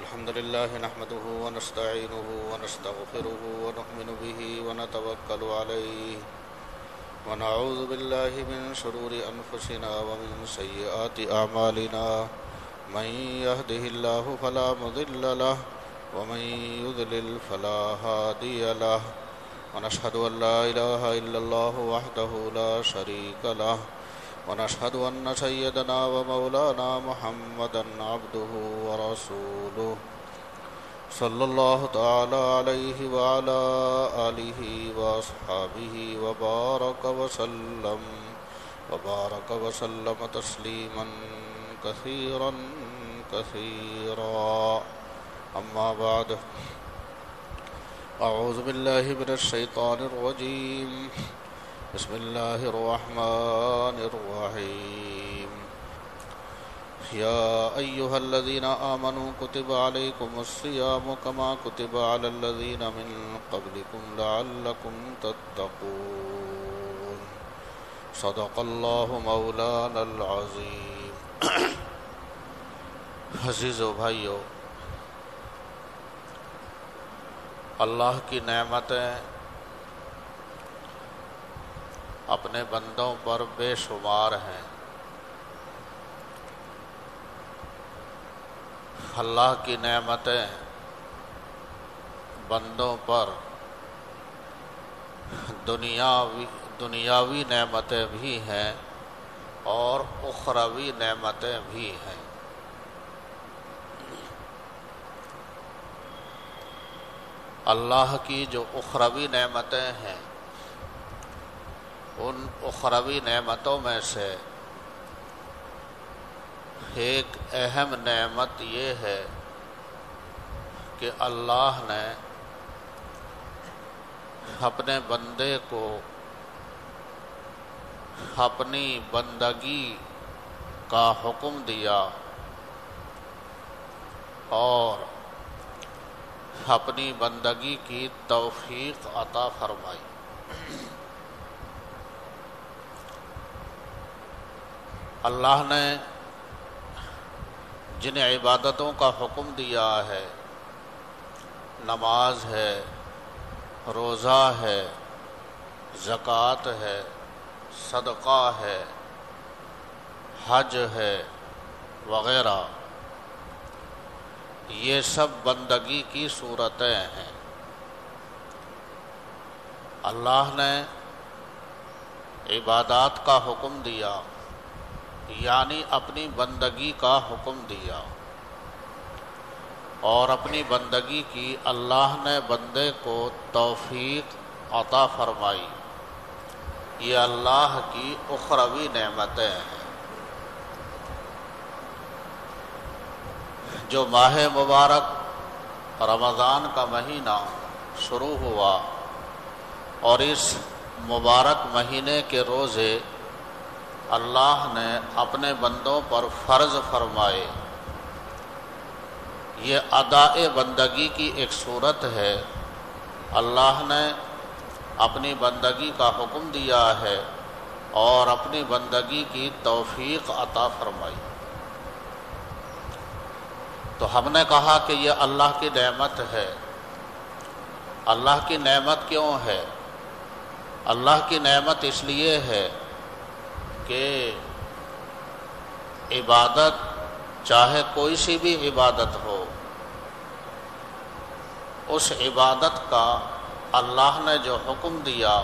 الحمد لله نحمده ونستعينه ونستغفره ونؤمن به ونتوكل عليه ونعوذ بالله من شرور أنفسنا ومن سيئات أعمالنا من يهده الله فلا مضل له ومن يضلل فلا هادي له ونشهد أن لا إله إلا الله وحده لا شريك له ونشهد أن سيدنا ومولانا محمدا عبده ورسوله صلى الله تعالى عليه وعلى آله وأصحابه وبارك وسلم تسليما كثيرا كثيرا أما بعد أعوذ بالله من الشيطان الرجيم بسم الله الرحمن الرحيم يا أيها الذين آمنوا كتب عليكم الصيام كما كتب على الذين من قبلكم لعلكم تتقون صدق الله مولانا العظيم عزیز و بھائیو، اللہ کی نعمتیں اپنے بندوں پر بے شمار ہیں۔ اللہ کی نعمتیں بندوں پر دنیاوی نعمتیں بھی ہیں اور اخروی نعمتیں بھی ہیں۔ اللہ کی جو اخروی نعمتیں ہیں، ان اخروی نعمتوں میں سے ایک اہم نعمت یہ ہے کہ اللہ نے اپنے بندے کو اپنی بندگی کا حکم دیا اور اپنی بندگی کی توفیق عطا فرمائی۔ اللہ نے جن عبادتوں کا حکم دیا ہے، نماز ہے، روزہ ہے، زکوٰۃ ہے، صدقہ ہے، حج ہے وغیرہ، یہ سب بندگی کی صورتیں ہیں۔ اللہ نے عبادات کا حکم دیا، یعنی اپنی بندگی کا حکم دیا، اور اپنی بندگی کی اللہ نے بندے کو توفیق عطا فرمائی۔ یہ اللہ کی اخروی نعمتیں ہیں۔ جو ماہ مبارک رمضان کا مہینہ شروع ہوا اور اس مبارک مہینے کے روزے اللہ نے اپنے بندوں پر فرض فرمائے، یہ ادائے بندگی کی ایک صورت ہے۔ اللہ نے اپنی بندگی کا حکم دیا ہے اور اپنی بندگی کی توفیق عطا فرمائی۔ تو ہم نے کہا کہ یہ اللہ کی نعمت ہے۔ اللہ کی نعمت کیوں ہے؟ اللہ کی نعمت اس لیے ہے کہ عبادت، چاہے کوئی سی بھی عبادت ہو، اس عبادت کا اللہ نے جو حکم دیا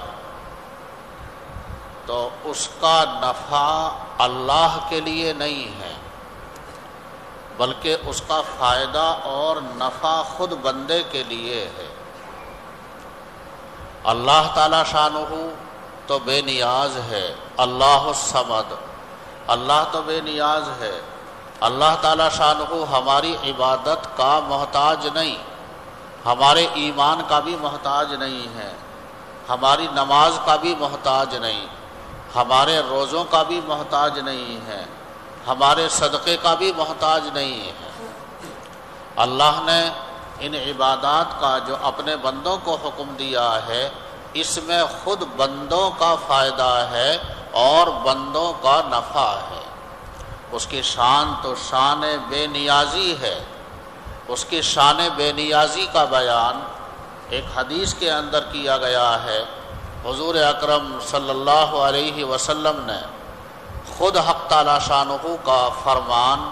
تو اس کا نفع اللہ کے لیے نہیں ہے، بلکہ اس کا فائدہ اور نفع خود بندے کے لیے ہے۔ اللہ تعالی شانہ تو بے نیاز ہے، اللہ الصمد، اللہ تو بے نیاز ہے۔ اللہ تعالی شانہ ہماری عبادت کا محتاج نہیں، ہمارے ایمان کا بھی محتاج نہیں ہے، ہماری نماز کا بھی محتاج نہیں، ہمارے روزوں کا بھی محتاج نہیں ہے، ہمارے صدقے کا بھی محتاج نہیں ہے۔ اللہ نے ان عبادات کا جو اپنے بندوں کو حکم دیا ہے، اس میں خود بندوں کا فائدہ ہے اور بندوں کا نفع ہے۔ اس کی شان تو شان بے نیازی ہے، اس کی شان بے نیازی کا بیان ایک حدیث کے اندر کیا گیا ہے۔ حضور اکرم صلی اللہ علیہ وسلم نے خود حق تعالی شانہ کا فرمان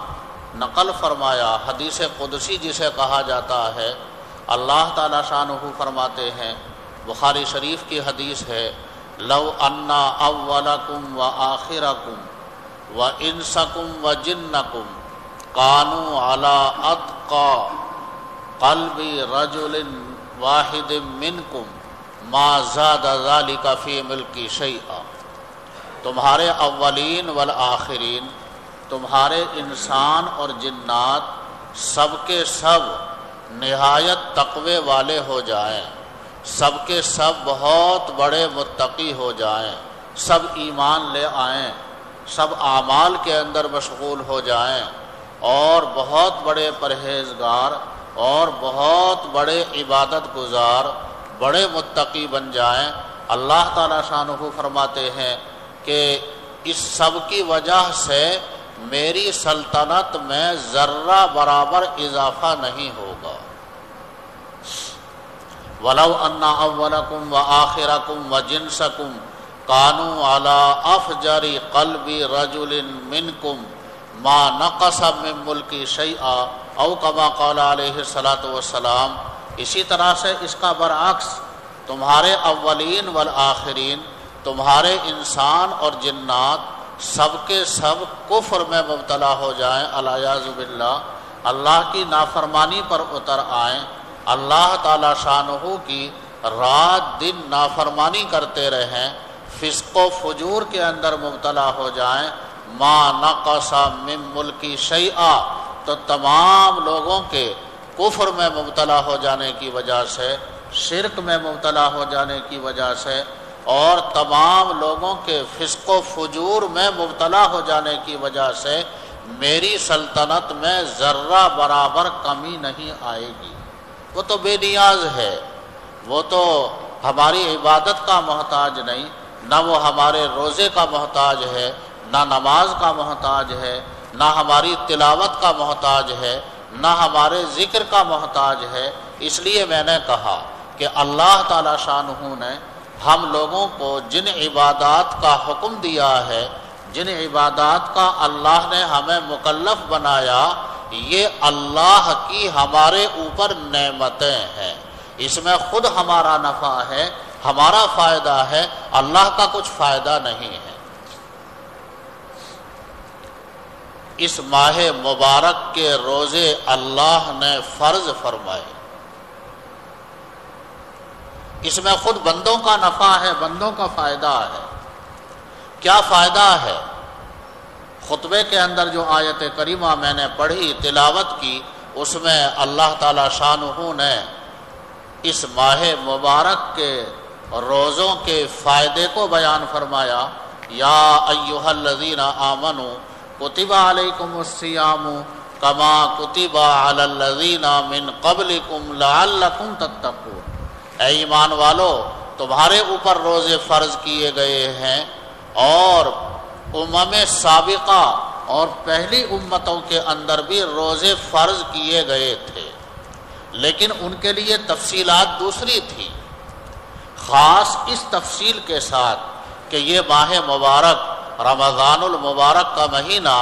نقل فرمایا، حدیث قدسی جسے کہا جاتا ہے۔ اللہ تعالی شانہ فرماتے ہیں، بخاری شریف کی حدیث ہے، لو انا اولکم و آخرکم و انسکم و جنکم کانوا علی اتقى قلب رجل واحد منکم ما زاد ذلک فی ملکی شیئا۔ تمہارے اولین والآخرین، تمہارے انسان اور جنات سب کے سب نہایت تقوی والے ہو جائیں، سب کے سب بہت بڑے متقی ہو جائیں، سب ایمان لے آئیں، سب اعمال کے اندر مشغول ہو جائیں اور بہت بڑے پرہیزگار اور بہت بڑے عبادت گزار، بڑے متقی بن جائیں۔ اللہ تعالی شانہ فرماتے ہیں کہ اس سب کی وجہ سے میری سلطنت میں ذرہ برابر اضافہ نہیں ہوگا۔ وَلَوْ أَنَّ أَوَّلَكُمْ وَآخِرَكُمْ وَجِنسَكُمْ كَانُوا عَلَىٰ أَفْجَرِ قَلْبِ رَجُلٍ مِّنْكُمْ مَا نَقَصَ مِن مُلْكِ شَيْئًا أَوْ كَمَا قَالَ عَلَيْهِ الصَّلَاةُ وَالسَّلَامُ۔ اسی طرح سے اس کا برعکس، تمہارے اولین والآخرین، تمہارے انسان اور جنات سب کے سب کفر میں مبتلا ہو جائیں، الیاذ باللہ، اللہ کی نافرمانی پر اتر آئیں، اللہ تعالی شانہ کی رات دن نافرمانی کرتے رہیں، فسق و فجور کے اندر مبتلا ہو جائیں، ما نقص من ملکی شیئا، تو تمام لوگوں کے کفر میں مبتلا ہو جانے کی وجہ سے، شرک میں مبتلا ہو جانے کی وجہ سے اور تمام لوگوں کے فسق و فجور میں مبتلا ہو جانے کی وجہ سے میری سلطنت میں ذرہ برابر کمی نہیں آئے گی۔ وہ تو بے نیاز ہے، وہ تو ہماری عبادت کا محتاج نہیں، نہ وہ ہمارے روزے کا محتاج ہے، نہ نماز کا محتاج ہے، نہ ہماری تلاوت کا محتاج ہے، نہ ہمارے ذکر کا محتاج ہے۔ اس لیے میں نے کہا کہ اللہ تعالی شانہ نے ہم لوگوں کو جن عبادات کا حکم دیا ہے، جن عبادات کا اللہ نے ہمیں مکلف بنایا، یہ اللہ کی ہمارے اوپر نعمتیں ہیں، اس میں خود ہمارا نفع ہے، ہمارا فائدہ ہے، اللہ کا کچھ فائدہ نہیں ہے۔ اس ماہ مبارک کے روزے اللہ نے فرض فرمائے، اس میں خود بندوں کا نفع ہے، بندوں کا فائدہ ہے۔ کیا فائدہ ہے؟ خطبے کے اندر جو آیت کریمہ میں نے پڑھی، تلاوت کی، اس میں اللہ تعالی شانہ نے اس ماہ مبارک کے روزوں کے فائدے کو بیان فرمایا۔ یا ایھا الذین آمنوا کتب علیکم الصیام کما کتب علی الذین من قبلکم لعلکم تتقون۔ اے ایمان والو، تمہارے اوپر روزے فرض کیے گئے ہیں اور سابقہ اور پہلی امتوں کے اندر بھی روزے فرض کیے گئے تھے، لیکن ان کے لیے تفصیلات دوسری تھی، خاص اس تفصیل کے ساتھ کہ یہ ماہ مبارک رمضان المبارک کا مہینہ،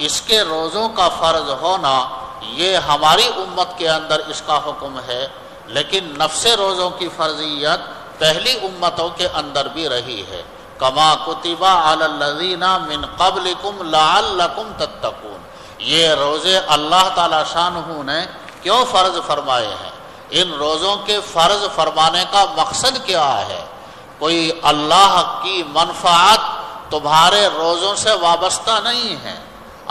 اس کے روزوں کا فرض ہونا، یہ ہماری امت کے اندر اس کا حکم ہے، لیکن نفس روزوں کی فرضیت پہلی امتوں کے اندر بھی رہی ہے۔ کما کتب علی الذین من قبلکم لعلکم تتقون، یہ روزے اللہ تعالی شانہ نے کیوں فرض فرمائے ہیں؟ ان روزوں کے فرض فرمانے کا مقصد کیا ہے؟ کوئی اللہ کی منفعت تمہارے روزوں سے وابستہ نہیں ہے،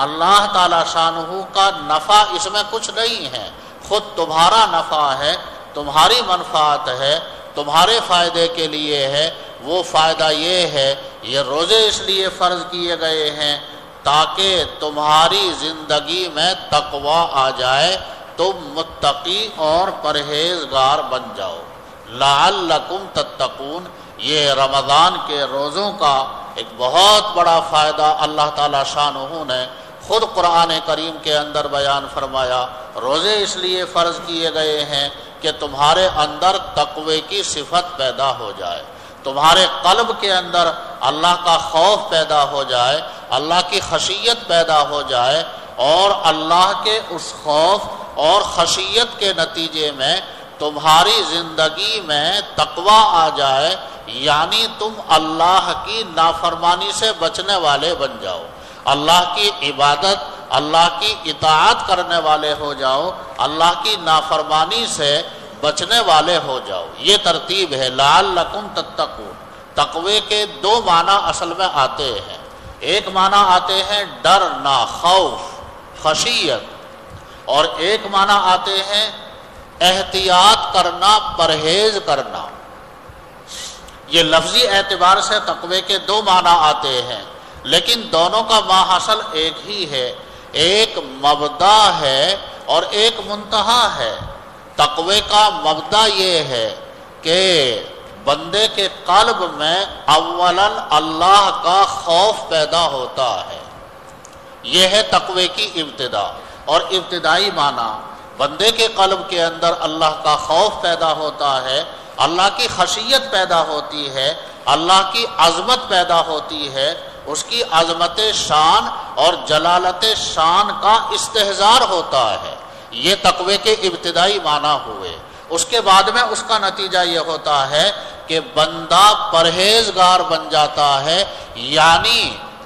اللہ تعالی شانہ کا نفع اس میں کچھ نہیں ہے، خود تمہارا نفع ہے، تمہاری منفعت ہے، تمہارے فائدے کے لیے ہے۔ وہ فائدہ یہ ہے، یہ روزے اس لیے فرض کیے گئے ہیں تاکہ تمہاری زندگی میں تقوی آ جائے، تم متقی اور پرہیزگار بن جاؤ۔ لعلکم تتقون، یہ رمضان کے روزوں کا ایک بہت بڑا فائدہ اللہ تعالی شانہ نے خود قرآن کریم کے اندر بیان فرمایا روزے اس لیے فرض کیے گئے ہیں کہ تمہارے اندر تقوی کی صفت پیدا ہو جائے، تمہارے قلب کے اندر اللہ کا خوف پیدا ہو جائے، اللہ کی خشیت پیدا ہو جائے، اور اللہ کے اس خوف اور خشیت کے نتیجے میں تمہاری زندگی میں تقوی آ جائے، یعنی تم اللہ کی نافرمانی سے بچنے والے بن جاؤ، اللہ کی عبادت، اللہ کی اطاعت کرنے والے ہو جاؤ، اللہ کی نافرمانی سے بچنے والے ہو جاؤ۔ یہ ترتیب ہے لعلکم تتقون۔ تقوی کے دو معنی اصل میں آتے ہیں، ایک معنی آتے ہیں ڈرنا، خوف، خشیت، اور ایک معنی آتے ہیں احتیاط کرنا، پرہیز کرنا۔ یہ لفظی اعتبار سے تقوی کے دو معنی آتے ہیں، لیکن دونوں کا ماحصل ایک ہی ہے، ایک مبدا ہے اور ایک منتہا ہے۔ تقوی کا مبدا یہ ہے کہ بندے کے قلب میں اولاً اللہ کا خوف پیدا ہوتا ہے، یہ ہے تقوی کی ابتدا۔ اور ابتدائی معنی بندے کے قلب کے اندر اللہ کا خوف پیدا ہوتا ہے، اللہ کی خشیت پیدا ہوتی ہے، اللہ کی عظمت پیدا ہوتی ہے، اس کی عظمت شان اور جلالت شان کا استحضار ہوتا ہے۔ یہ تقوی کے ابتدائی معنی ہوئے۔ اس کے بعد میں اس کا نتیجہ یہ ہوتا ہے کہ بندہ پرہیزگار بن جاتا ہے، یعنی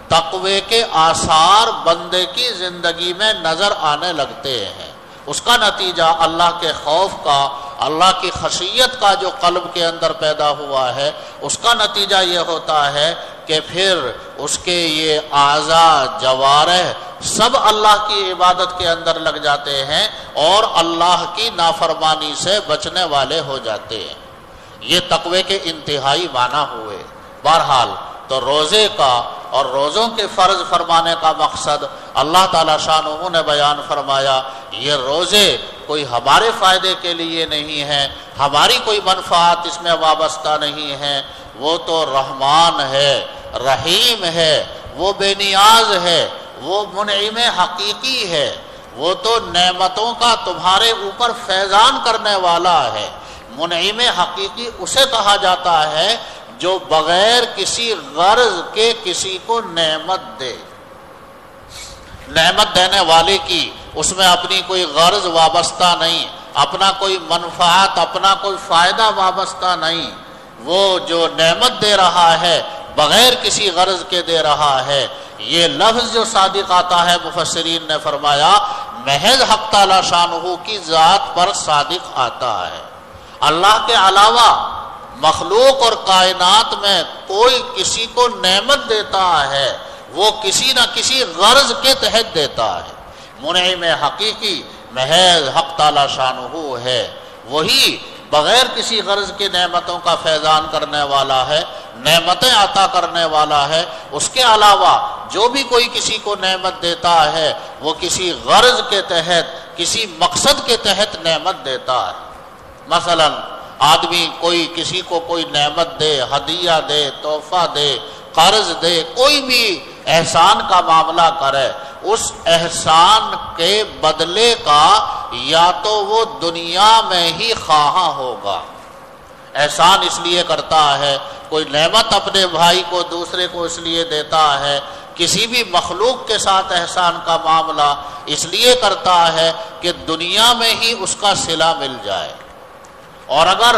تقوی کے آثار بندے کی زندگی میں نظر آنے لگتے ہیں۔ اس کا نتیجہ اللہ کے خوف کا، اللہ کی خشیت کا جو قلب کے اندر پیدا ہوا ہے، اس کا نتیجہ یہ ہوتا ہے کہ پھر اس کے یہ اعضاء، جوارح سب اللہ کی عبادت کے اندر لگ جاتے ہیں اور اللہ کی نافرمانی سے بچنے والے ہو جاتے ہیں۔ یہ تقوی کے انتہائی معنی ہوئے۔ بہرحال تو روزے کا اور روزوں کے فرض فرمانے کا مقصد اللہ تعالیٰ شانہ نے بیان فرمایا، یہ روزے کوئی ہمارے فائدے کے لیے نہیں ہیں، ہماری کوئی منفعت اس میں وابستہ نہیں ہے، وہ تو رحمان ہے، رحیم ہے، وہ بے نیاز ہے، وہ منعم حقیقی ہے، وہ تو نعمتوں کا تمہارے اوپر فیضان کرنے والا ہے۔ منعم حقیقی اسے کہا جاتا ہے جو بغیر کسی غرض کے کسی کو نعمت دے۔ نعمت دینے والے کی اس میں اپنی کوئی غرض وابستہ نہیں، اپنا کوئی منفعت، اپنا کوئی فائدہ وابستہ نہیں۔ وہ جو نعمت دے رہا ہے بغیر کسی غرض کے دے رہا ہے۔ یہ لفظ جو صادق آتا ہے، مفسرین نے فرمایا محض حق تعالی شانہ کی ذات پر صادق آتا ہے۔ اللہ کے علاوہ مخلوق اور کائنات میں کوئی کسی کو نعمت دیتا ہے، وہ کسی نہ کسی غرض کے تحت دیتا ہے۔ منعم حقیقی محض حق تعالی شانہ ہے، وہی بغیر کسی غرض کے نعمتوں کا فیضان کرنے والا ہے، نعمتیں عطا کرنے والا ہے۔ اس کے علاوہ جو بھی کوئی کسی کو نعمت دیتا ہے وہ کسی غرض کے تحت، کسی مقصد کے تحت نعمت دیتا ہے۔ مثلا آدمی کوئی کسی کو کوئی نعمت دے، ہدیہ دے، تحفہ دے، قرض دے، کوئی بھی احسان کا معاملہ کرے، اس احسان کے بدلے کا یا تو وہ دنیا میں ہی خواہاں ہوگا۔ احسان اس لیے کرتا ہے، کوئی نعمت اپنے بھائی کو دوسرے کو اس لیے دیتا ہے، کسی بھی مخلوق کے ساتھ احسان کا معاملہ اس لیے کرتا ہے کہ دنیا میں ہی اس کا صلہ مل جائے، اور اگر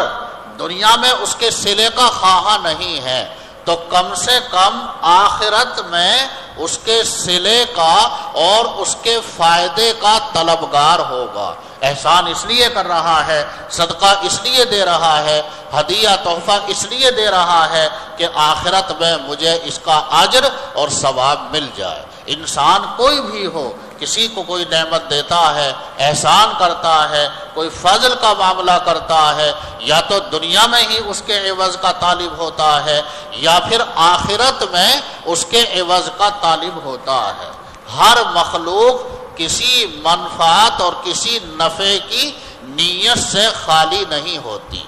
دنیا میں اس کے صلے کا خواہاں نہیں ہے تو کم سے کم آخرت میں اس کے صلے کا اور اس کے فائدے کا طلبگار ہوگا۔ احسان اس لیے کر رہا ہے، صدقہ اس لیے دے رہا ہے، ہدیہ تحفہ اس لیے دے رہا ہے کہ آخرت میں مجھے اس کا اجر اور ثواب مل جائے۔ انسان کوئی بھی ہو، کسی کو کوئی نعمت دیتا ہے، احسان کرتا ہے، کوئی فضل کا معاملہ کرتا ہے، یا تو دنیا میں ہی اس کے عوض کا طالب ہوتا ہے یا پھر آخرت میں اس کے عوض کا طالب ہوتا ہے۔ ہر مخلوق کسی منفعت اور کسی نفع کی نیت سے خالی نہیں ہوتی،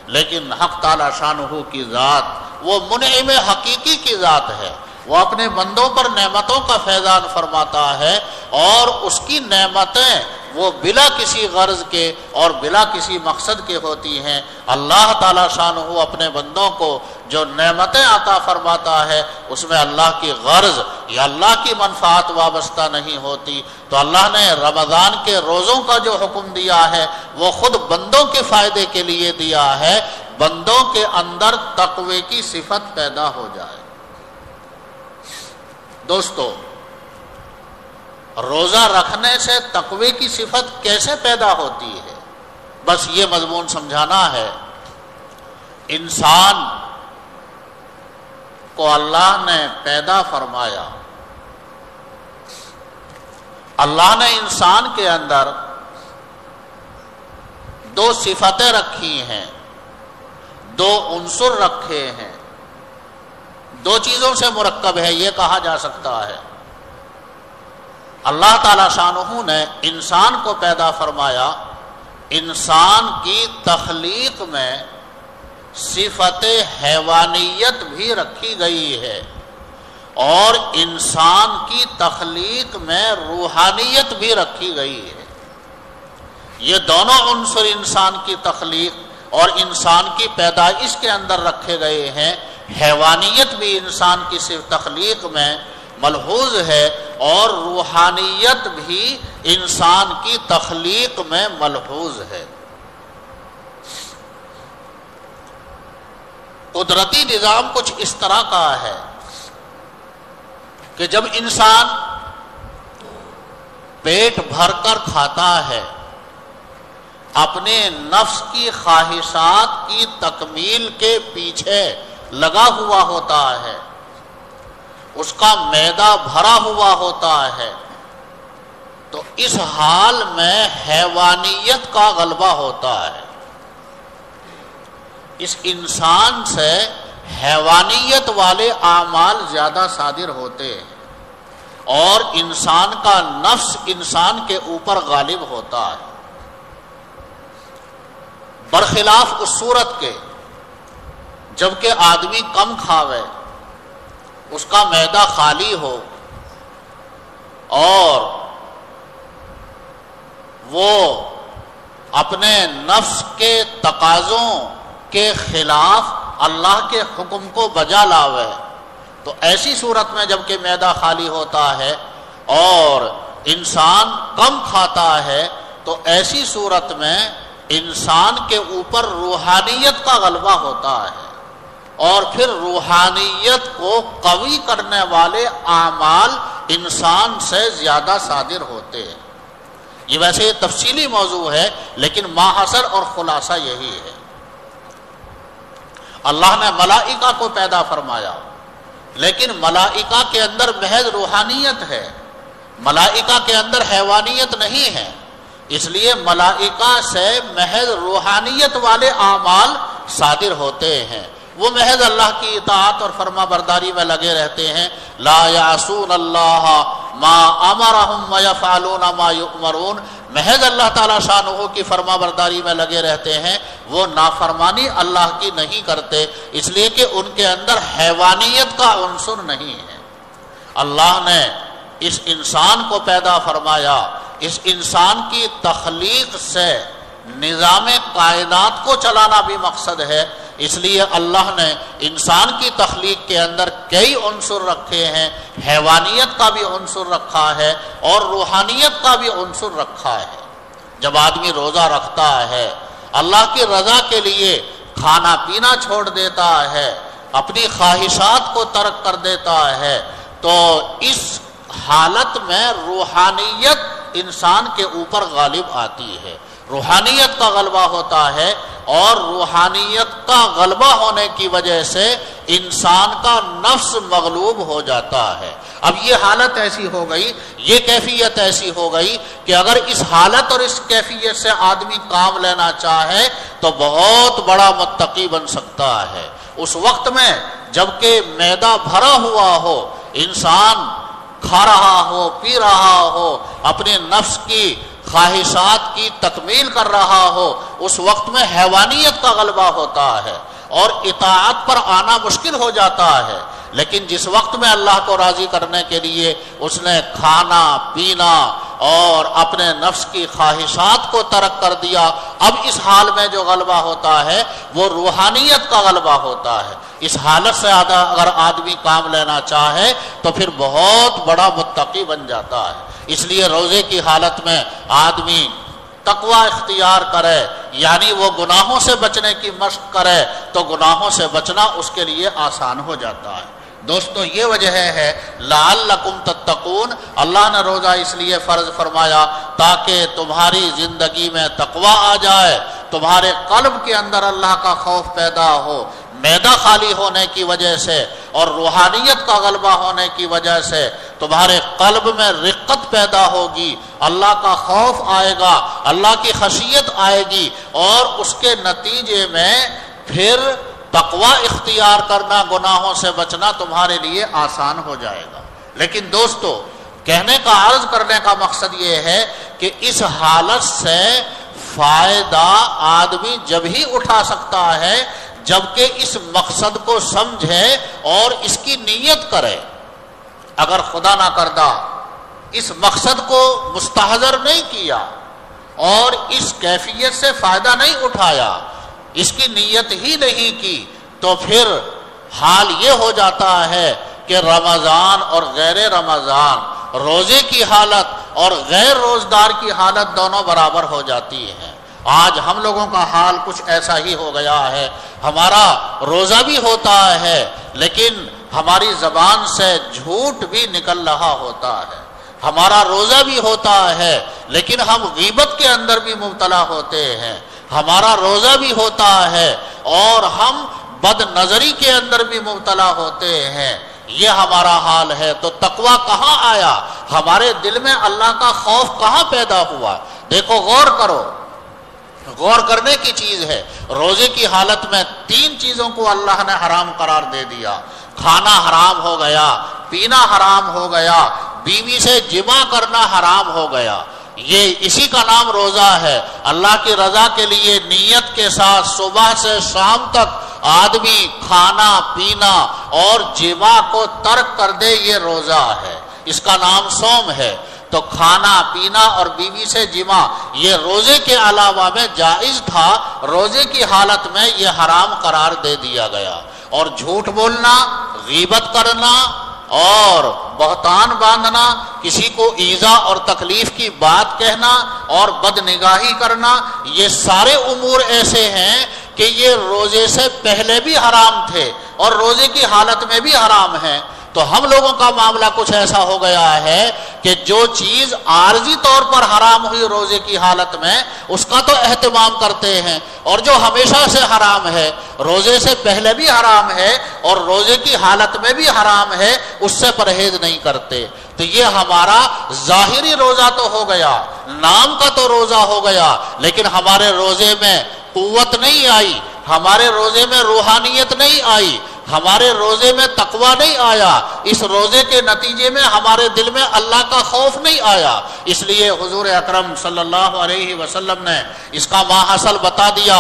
لیکن حق تعالی شانہ کی ذات وہ منعم حقیقی کی ذات ہے، وہ اپنے بندوں پر نعمتوں کا فیضان فرماتا ہے، اور اس کی نعمتیں وہ بلا کسی غرض کے اور بلا کسی مقصد کے ہوتی ہیں۔ اللہ تعالیٰ شانہ اپنے بندوں کو جو نعمتیں عطا فرماتا ہے اس میں اللہ کی غرض یا اللہ کی منفعت وابستہ نہیں ہوتی۔ تو اللہ نے رمضان کے روزوں کا جو حکم دیا ہے وہ خود بندوں کے فائدے کے لیے دیا ہے، بندوں کے اندر تقوی کی صفت پیدا ہو جائے۔ دوستو، روزہ رکھنے سے تقوی کی صفت کیسے پیدا ہوتی ہے؟ بس یہ مضمون سمجھانا ہے۔ انسان کو اللہ نے پیدا فرمایا، اللہ نے انسان کے اندر دو صفتیں رکھی ہیں، دو عنصر رکھے ہیں، دو چیزوں سے مرکب ہے یہ کہا جا سکتا ہے۔ اللہ تعالیٰ شانہ نے انسان کو پیدا فرمایا، انسان کی تخلیق میں صفت حیوانیت بھی رکھی گئی ہے، اور انسان کی تخلیق میں روحانیت بھی رکھی گئی ہے۔ یہ دونوں عنصر انسان کی تخلیق اور انسان کی پیدائش کے اندر رکھے گئے ہیں۔ حیوانیت بھی انسان کی صرف تخلیق میں ملحوظ ہے، اور روحانیت بھی انسان کی تخلیق میں ملحوظ ہے۔ قدرتی نظام کچھ اس طرح کا ہے کہ جب انسان پیٹ بھر کر کھاتا ہے، اپنے نفس کی خواہشات کی تکمیل کے پیچھے لگا ہوا ہوتا ہے، اس کا معدہ بھرا ہوا ہوتا ہے، تو اس حال میں حیوانیت کا غلبہ ہوتا ہے۔ اس انسان سے حیوانیت والے اعمال زیادہ صادر ہوتے ہیں، اور انسان کا نفس انسان کے اوپر غالب ہوتا ہے، برخلاف اس صورت کے جبکہ آدمی کم کھاوے، اس کا معدہ خالی ہو، اور وہ اپنے نفس کے تقاضوں کے خلاف اللہ کے حکم کو بجا لاوے، تو ایسی صورت میں جبکہ معدہ خالی ہوتا ہے اور انسان کم کھاتا ہے، تو ایسی صورت میں انسان کے اوپر روحانیت کا غلبہ ہوتا ہے، اور پھر روحانیت کو قوی کرنے والے اعمال انسان سے زیادہ صادر ہوتے ہیں۔ یہ ویسے یہ تفصیلی موضوع ہے، لیکن ماحصر اور خلاصہ یہی ہے۔ اللہ نے ملائکہ کو پیدا فرمایا، لیکن ملائکہ کے اندر محض روحانیت ہے، ملائکہ کے اندر حیوانیت نہیں ہے، اس لیے ملائکہ سے محض روحانیت والے اعمال صادر ہوتے ہیں۔ وہ محض اللہ کی اطاعت اور فرما برداری میں لگے رہتے ہیں۔ لا یعصون اللہ ما امرہم ویفعلون ما یؤمرون، محض اللہ تعالیٰ شانہ کی فرما برداری میں لگے رہتے ہیں، وہ نافرمانی اللہ کی نہیں کرتے، اس لیے کہ ان کے اندر حیوانیت کا عنصر نہیں ہے۔ اللہ نے اس انسان کو پیدا فرمایا، اس انسان کی تخلیق سے نظام کائنات کو چلانا بھی مقصد ہے، اس لیے اللہ نے انسان کی تخلیق کے اندر کئی عنصر رکھے ہیں، حیوانیت کا بھی عنصر رکھا ہے اور روحانیت کا بھی عنصر رکھا ہے۔ جب آدمی روزہ رکھتا ہے، اللہ کی رضا کے لیے کھانا پینا چھوڑ دیتا ہے، اپنی خواہشات کو ترک کر دیتا ہے، تو اس حالت میں روحانیت انسان کے اوپر غالب آتی ہے، روحانیت کا غلبہ ہوتا ہے، اور روحانیت کا غلبہ ہونے کی وجہ سے انسان کا نفس مغلوب ہو جاتا ہے۔ اب یہ حالت ایسی ہو گئی، یہ کیفیت ایسی ہو گئی کہ اگر اس حالت اور اس کیفیت سے آدمی کام لینا چاہے تو بہت بڑا متقی بن سکتا ہے۔ اس وقت میں جبکہ معدہ بھرا ہوا ہو، انسان کھا رہا ہو، پی رہا ہو، اپنے نفس کی خواہشات کی تکمیل کر رہا ہو، اس وقت میں حیوانیت کا غلبہ ہوتا ہے اور اطاعت پر آنا مشکل ہو جاتا ہے۔ لیکن جس وقت میں اللہ کو راضی کرنے کے لیے اس نے کھانا پینا اور اپنے نفس کی خواہشات کو ترک کر دیا، اب اس حال میں جو غلبہ ہوتا ہے وہ روحانیت کا غلبہ ہوتا ہے۔ اس حالت سے اگر آدمی کام لینا چاہے تو پھر بہت بڑا متقی بن جاتا ہے۔ اس لیے روزے کی حالت میں آدمی تقوی اختیار کرے، یعنی وہ گناہوں سے بچنے کی مشق کرے تو گناہوں سے بچنا اس کے لیے آسان ہو جاتا ہے۔ دوستو یہ وجہ ہے لعلکم تتقون، اللہ نے روزہ اس لیے فرض فرمایا تاکہ تمہاری زندگی میں تقوی آ جائے، تمہارے قلب کے اندر اللہ کا خوف پیدا ہو، معدہ خالی ہونے کی وجہ سے اور روحانیت کا غلبہ ہونے کی وجہ سے تمہارے قلب میں رقت پیدا ہوگی، اللہ کا خوف آئے گا، اللہ کی خشیت آئے گی، اور اس کے نتیجے میں پھر تقوی اختیار کرنا، گناہوں سے بچنا تمہارے لیے آسان ہو جائے گا۔ لیکن دوستو کہنے کا، عرض کرنے کا مقصد یہ ہے کہ اس حالت سے فائدہ آدمی جب ہی اٹھا سکتا ہے جبکہ اس مقصد کو سمجھے اور اس کی نیت کرے۔ اگر خدا نہ کردہ اس مقصد کو مستحضر نہیں کیا اور اس کیفیت سے فائدہ نہیں اٹھایا، اس کی نیت ہی نہیں کی، تو پھر حال یہ ہو جاتا ہے کہ رمضان اور غیر رمضان، روزے کی حالت اور غیر روزدار کی حالت دونوں برابر ہو جاتی ہے۔ آج ہم لوگوں کا حال کچھ ایسا ہی ہو گیا ہے، ہمارا روزہ بھی ہوتا ہے لیکن ہماری زبان سے جھوٹ بھی نکل رہا ہوتا ہے، ہمارا روزہ بھی ہوتا ہے لیکن ہم غیبت کے اندر بھی مبتلا ہوتے ہیں، ہمارا روزہ بھی ہوتا ہے اور ہم بد نظری کے اندر بھی مبتلا ہوتے ہیں۔ یہ ہمارا حال ہے تو تقوی کہاں آیا؟ ہمارے دل میں اللہ کا خوف کہاں پیدا ہوا؟ دیکھو، غور کرو، غور کرنے کی چیز ہے۔ روزے کی حالت میں 3 چیزوں کو اللہ نے حرام قرار دے دیا۔ کھانا حرام ہو گیا، پینا حرام ہو گیا، بیوی سے جمع کرنا حرام ہو گیا۔ یہ اسی کا نام روزہ ہے۔ اللہ کی رضا کے لیے نیت کے ساتھ صبح سے شام تک آدمی کھانا پینا اور جمع کو ترک کر دے، یہ روزہ ہے، اس کا نام صوم ہے۔ تو کھانا پینا اور بیوی سے جمع یہ روزے کے علاوہ میں جائز تھا، روزے کی حالت میں یہ حرام قرار دے دیا گیا۔ اور جھوٹ بولنا، غیبت کرنا اور بہتان باندھنا، کسی کو ایذا اور تکلیف کی بات کہنا اور بدنگاہی کرنا، یہ سارے امور ایسے ہیں کہ یہ روزے سے پہلے بھی حرام تھے اور روزے کی حالت میں بھی حرام ہیں۔ تو ہم لوگوں کا معاملہ کچھ ایسا ہو گیا ہے کہ جو چیز عارضی طور پر حرام ہوئی روزے کی حالت میں اس کا تو اہتمام کرتے ہیں، اور جو ہمیشہ سے حرام ہے، روزے سے پہلے بھی حرام ہے اور روزے کی حالت میں بھی حرام ہے، اس سے پرہیز نہیں کرتے۔ تو یہ ہمارا ظاہری روزہ تو ہو گیا، نام کا تو روزہ ہو گیا، لیکن ہمارے روزے میں قوت نہیں آئی، ہمارے روزے میں روحانیت نہیں آئی، ہمارے روزے میں تقوی نہیں آیا، اس روزے کے نتیجے میں ہمارے دل میں اللہ کا خوف نہیں آیا۔ اس لیے حضور اکرم صلی اللہ علیہ وسلم نے اس کا ماحصل بتا دیا،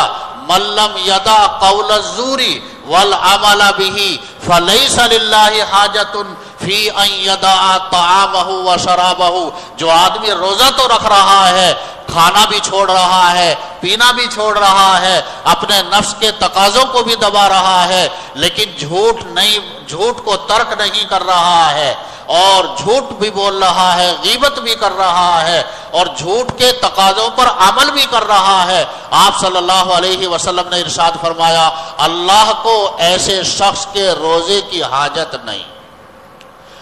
من لم یدع قول الزور والعمل به فلیس للہ حاجۃ فی ان یدع طعامہ وشرابہ۔ جو آدمی روزہ تو رکھ رہا ہے، کھانا بھی چھوڑ رہا ہے، پینا بھی چھوڑ رہا ہے، اپنے نفس کے تقاضوں کو بھی دبا رہا ہے، لیکن جھوٹ کو ترک نہیں کر رہا ہے اور جھوٹ بھی بول رہا ہے، غیبت بھی کر رہا ہے اور جھوٹ کے تقاضوں پر عمل بھی کر رہا ہے، آپ صلی اللہ علیہ وسلم نے ارشاد فرمایا، اللہ کو ایسے شخص کے روزے کی حاجت نہیں،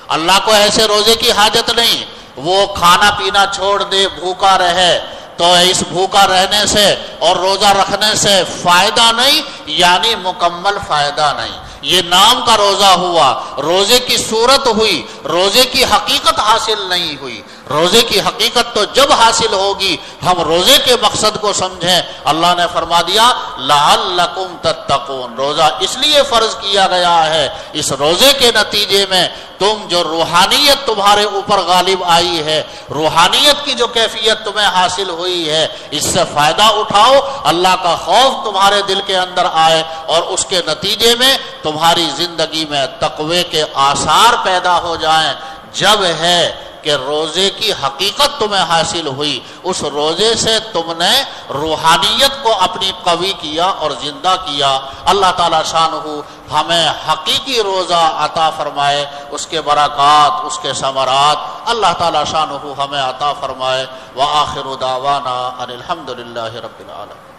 اللہ کو ایسے روزے کی حاجت نہیں۔ وہ کھانا پینا چھوڑ دے، بھوکا رہے، تو اس بھوکا رہنے سے اور روزہ رکھنے سے فائدہ نہیں، یعنی مکمل فائدہ نہیں۔ یہ نام کا روزہ ہوا، روزے کی صورت ہوئی، روزے کی حقیقت حاصل نہیں ہوئی۔ روزے کی حقیقت تو جب حاصل ہوگی ہم روزے کے مقصد کو سمجھیں۔ اللہ نے فرما دیا لعلکم تتقون، روزہ اس لیے فرض کیا گیا ہے، اس روزے کے نتیجے میں تم جو روحانیت تمہارے اوپر غالب آئی ہے، روحانیت کی جو کیفیت تمہیں حاصل ہوئی ہے، اس سے فائدہ اٹھاؤ، اللہ کا خوف تمہارے دل کے اندر آئے اور اس کے نتیجے میں تمہاری زندگی میں تقوی کے آثار پیدا ہو جائیں۔ جب ہے کہ روزے کی حقیقت تمہیں حاصل ہوئی، اس روزے سے تم نے روحانیت کو اپنی قوی کیا اور زندہ کیا۔ اللہ تعالی شانہ ہمیں حقیقی روزہ عطا فرمائے، اس کے برکات، اس کے ثمرات اللہ تعالی شانہ ہمیں عطا فرمائے۔ وآخر دعوانا ان الحمد للہ رب العالمین۔